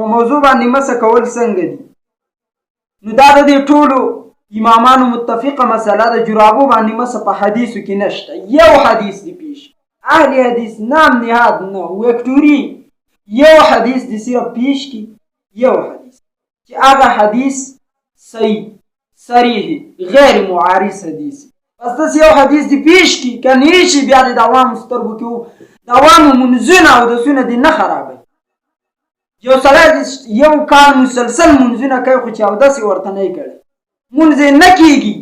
په موضوع باندې مسه کول څنګه دي. نو دا د دې ټولو امامانو متفقه مسله د جرابو باندې مسه په حدیثو کې نشته. یو حدیث دی پیش اهل حدیث نام نهاد نه وکټوري یو حدیث دی صرف پیش کی، یو حدیث چې هغه حدیث صحیح صریح غیر معارض حدیث. پس داس یو حدیث دی پیش کی کني شي بیا د عوام سترګو کې د عوام منځونه او د سونه دي نه خرابوي. یو سړی یو کال مسلسل منځونه کوي خو چې او داسې ورته نه کړي منځ نه کیږي.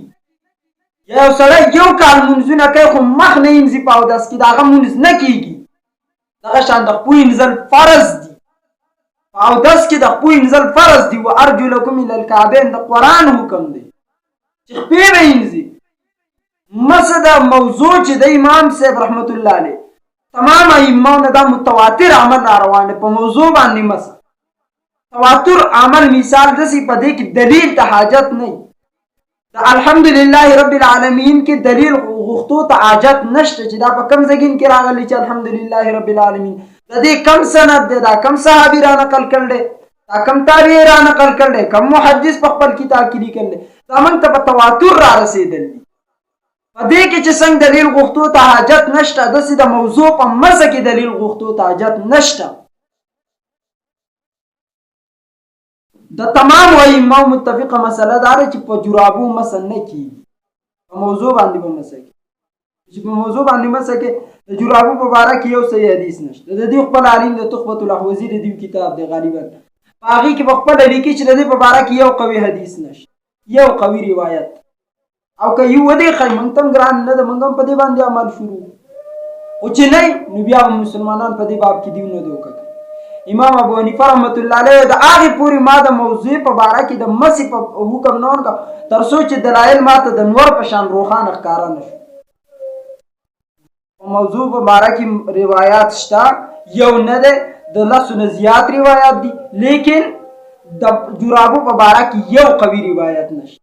یو سړی یو کال منځونه کوي خو مخ نه یې په او داس کې دغه منځ نه کیږي. دغه شان د خپوی نزل فرض دي او داس کې د خپوی نزل فرض دي. و ارجلکم الی الکعبین د قرآن حکم دی چې خپې به ینځي. مسه د موضوع چې د امام صاحب رحمت الله علیه تمام ائمه دا متواتر عمل روان دی په موضوع باندې. مسه تواتر عمل مثال دسی په دې کې دلیل ته حاجت نه. د الحمدلله رب العالمین کې دلیل غوښتو ته حاجت نشته چې دا په کم ځګین کې راغلی چې الحمدلله رب العالمین د دې کم سند دی، دا کم صحابي را نقل کړل دی، دا کم تابعی را نقل کړل دی، کم محدث په خپل کتاب کې لیکل دی. دا موږ ته په تواتر را رسیدل دي. په دې کې چې څنګه دلیل غوښتو ته حاجت نشته داسې د موضوع په مزه کې دلیل غوښتو ته حاجت نشته. د تمام ائمه متفقه مسله دا ده چې په جرابو مسه نه کیږي. په موضوع باندې په مسه کې چې په موضوع باندې مسه کې د جرابو په باره کې یو صحیح حدیث نشته. د دې خپل عالم د تحفة الاحوذی د دې کتاب دی غالبا هغه کې په خپل لیکي چې د دې په باره کې یو قوي حدیث نشته، یو قوي روایت او که یو ودی خی مونږ تم ګران نه د مونږ په دې باندې عمل شروع او چې نه نو بیا مسلمانان په دې باب کې دیونه دوکه. امام ابو حنیفه رحمت الله علیه د هغه پوری ما د موضوع په باره کې د مسی په حکم نه ورکا تر څو چې دلایل ماته د نور په شان روخانه ښکارا نشي. په موضوع په باره کې روایت شته یو نه ده د لسونه زیات روایت دي لیکن د جرابو په باره کې یو قوي روایت نشته.